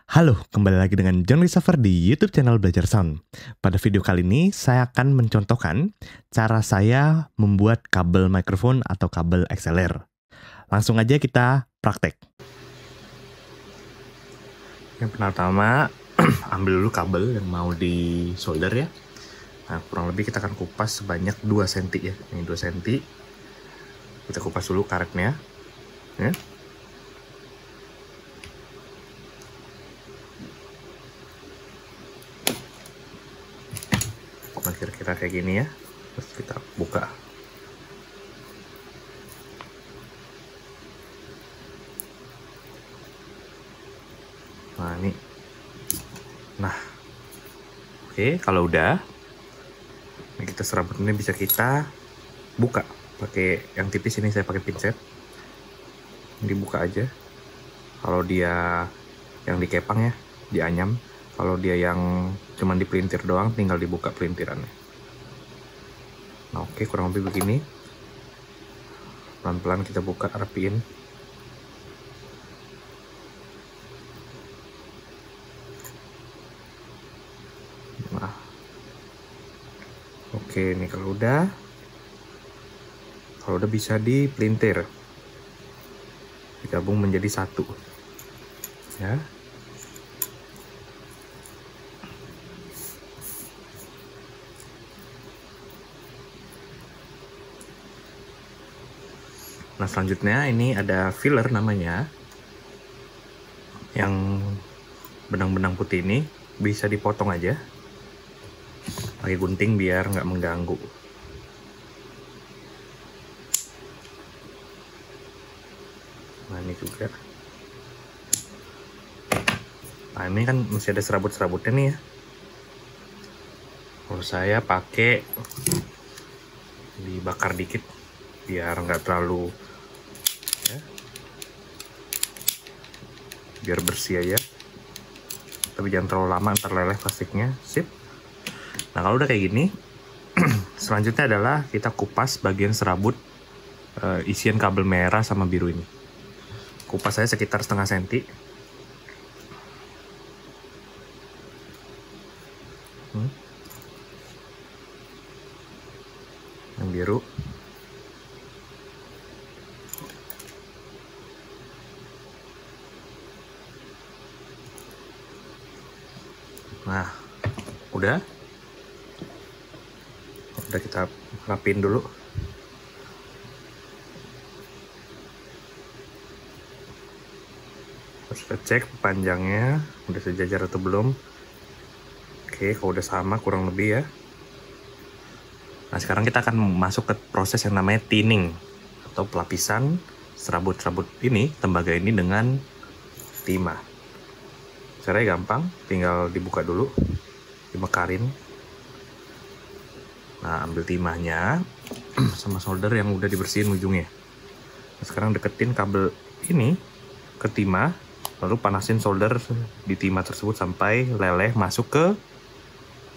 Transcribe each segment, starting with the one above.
Halo, kembali lagi dengan John Christopher di YouTube channel Belajar Sound. Pada video kali ini, saya akan mencontohkan cara saya membuat kabel mikrofon atau kabel XLR. Langsung aja kita praktek. Yang pertama, ambil dulu kabel yang mau di solder ya. Nah, kurang lebih kita akan kupas sebanyak 2 cm ya. Ini 2 cm. Kita kupas dulu karetnya. Ya. Nah, kira-kira kayak gini ya. Terus kita buka. Nah, ini. Nah. Oke, kalau udah, ini kita serabut ini bisa kita buka pakai yang tipis. Ini saya pakai pinset. Dibuka aja. Kalau dia yang dikepang ya, dianyam. Kalau dia yang cuman dipelintir doang, tinggal dibuka pelintirannya. Nah, oke, kurang lebih begini. Pelan-pelan kita buka, rapiin. Nah, oke, ini kalau udah bisa dipelintir, digabung menjadi satu ya. Nah, selanjutnya ini ada filler namanya, yang benang-benang putih ini bisa dipotong aja pakai gunting biar nggak mengganggu. Nah, ini juga. Nah, ini kan masih ada serabut-serabutnya nih ya. Kalau saya pakai dibakar dikit biar nggak terlalu ya, biar bersih aja, tapi jangan terlalu lama, ntar leleh plastiknya. Sip. Nah, kalau udah kayak gini, selanjutnya adalah kita kupas bagian serabut isian kabel merah sama biru ini. Kupas saya sekitar setengah senti. Yang biru. Nah, udah kita rapiin dulu. Terus kita cek panjangnya udah sejajar atau belum. Oke, kalau udah sama kurang lebih ya. Nah, sekarang kita akan masuk ke proses yang namanya tinning atau pelapisan serabut-serabut ini, tembaga ini dengan timah. Caranya gampang, tinggal dibuka dulu, dimekarin. Nah, ambil timahnya sama solder yang udah dibersihin ujungnya. Nah, sekarang deketin kabel ini ke timah, lalu panasin solder di timah tersebut sampai leleh masuk ke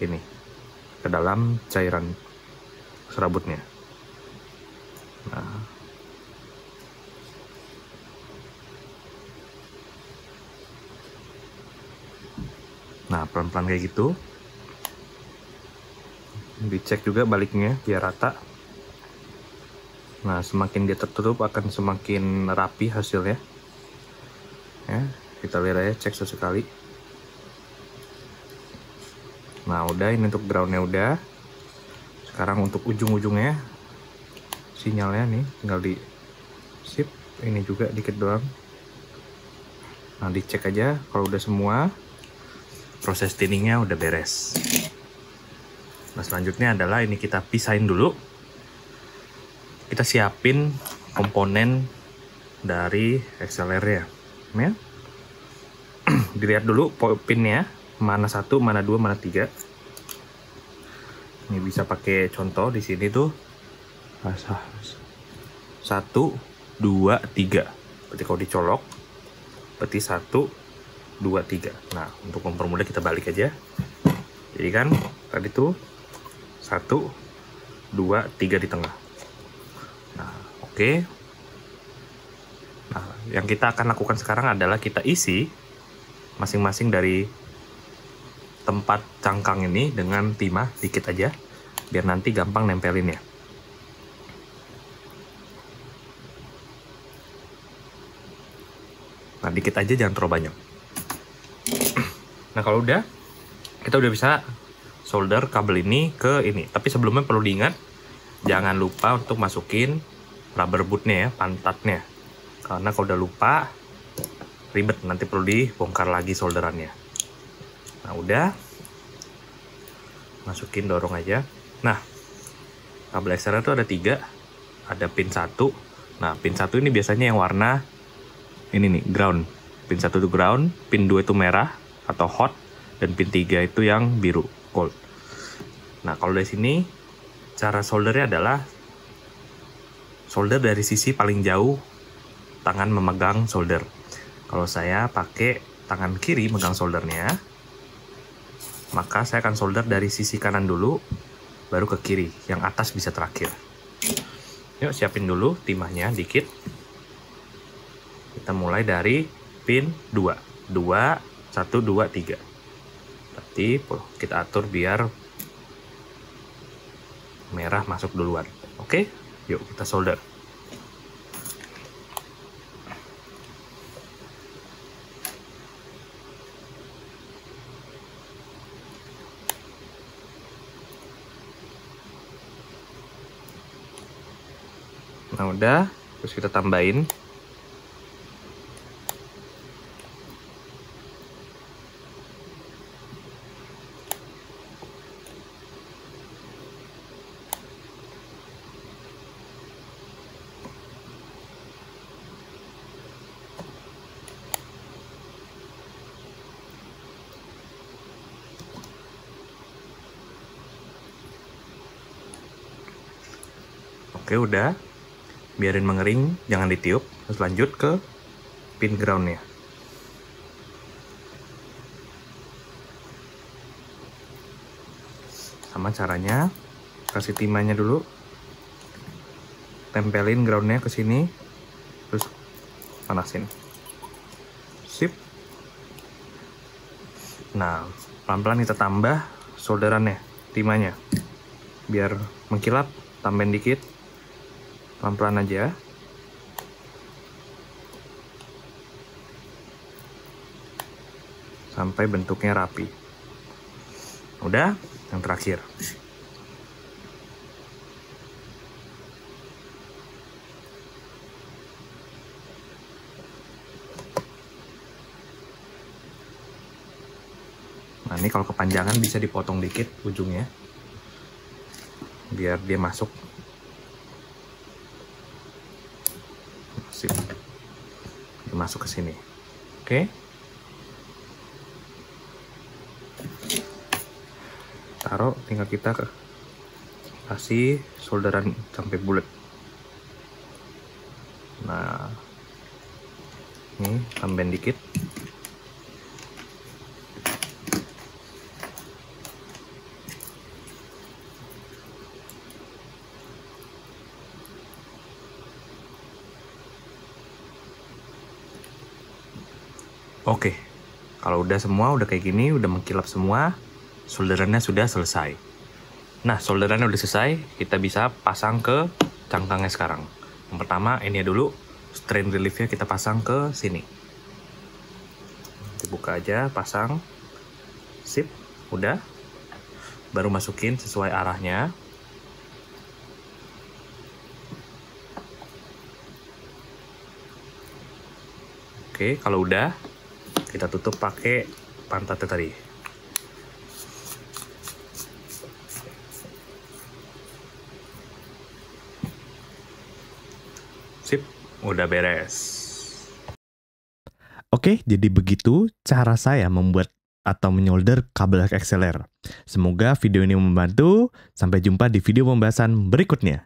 ini, ke dalam cairan serabutnya. Nah, pelan-pelan kayak gitu. Dicek juga baliknya biar rata. Nah, semakin dia tertutup akan semakin rapi hasilnya. Ya, kita lihat aja, cek sesekali. Nah, udah, ini untuk groundnya udah. Sekarang untuk ujung-ujungnya, sinyalnya nih tinggal di sip. Ini juga dikit doang. Nah, dicek aja kalau udah semua. Proses tinningnya udah beres. Nah, selanjutnya adalah ini kita pisahin dulu. Kita siapin komponen dari XLR-nya. Ya. Dilihat dulu pinnya, mana 1, mana 2, mana 3. Ini bisa pakai contoh di sini tuh. 1, 2, 3. Berarti kalau dicolok, berarti 1, 2, 3. Nah, untuk mempermudah kita balik aja. Jadi kan tadi tuh 1, 2, 3 di tengah. Nah, oke. Nah, yang kita akan lakukan sekarang adalah kita isi masing-masing dari tempat cangkang ini dengan timah dikit aja, biar nanti gampang nempelinnya. Nah, dikit aja, jangan terlalu banyak. Nah, kalau udah, kita udah bisa solder kabel ini ke ini. Tapi sebelumnya perlu diingat, jangan lupa untuk masukin rubber bootnya ya, pantatnya. Karena kalau udah lupa, ribet, nanti perlu dibongkar lagi solderannya. Nah, udah, masukin, dorong aja. Nah, kabel eksternya tuh ada 3, ada pin 1. Nah, pin 1 ini biasanya yang warna ini nih, ground. Pin 1 itu ground, pin 2 itu merah atau hot, dan pin 3 itu yang biru, cold. Nah, kalau dari sini, cara soldernya adalah solder dari sisi paling jauh tangan memegang solder. Kalau saya pakai tangan kiri megang soldernya, maka saya akan solder dari sisi kanan dulu, baru ke kiri, yang atas bisa terakhir. Yuk, siapin dulu timahnya dikit. Kita mulai dari pin 2. 2, 1, 2, 3. Berarti kita atur biar merah masuk duluan. Oke, yuk kita solder. Nah, udah, terus kita tambahin. Oke, udah. Biarin mengering, jangan ditiup. Terus lanjut ke pin groundnya. Sama caranya, kasih timahnya dulu. Tempelin groundnya ke sini. Terus panasin. Sip. Nah, pelan-pelan kita tambah solderannya, timahnya. Biar mengkilap, tambahin dikit. Pelan-pelan aja. Sampai bentuknya rapi. Udah, yang terakhir. Nah, ini kalau kepanjangan bisa dipotong dikit ujungnya. Biar dia masuk. Masuk ke sini. Oke. Taruh, tinggal kita kasih solderan sampai bulat. Nah, ini tambahin dikit. Oke, kalau udah semua, udah kayak gini, udah mengkilap semua, solderannya sudah selesai. Nah, solderannya udah selesai, kita bisa pasang ke cangkangnya sekarang. Yang pertama, ini dulu, strain reliefnya kita pasang ke sini. Dibuka aja, pasang. Sip, udah. Baru masukin sesuai arahnya. Oke, kalau udah, kita tutup pakai pantatnya tadi. Sip, udah beres. Oke, jadi begitu cara saya membuat atau menyolder kabel XLR. Semoga video ini membantu. Sampai jumpa di video pembahasan berikutnya.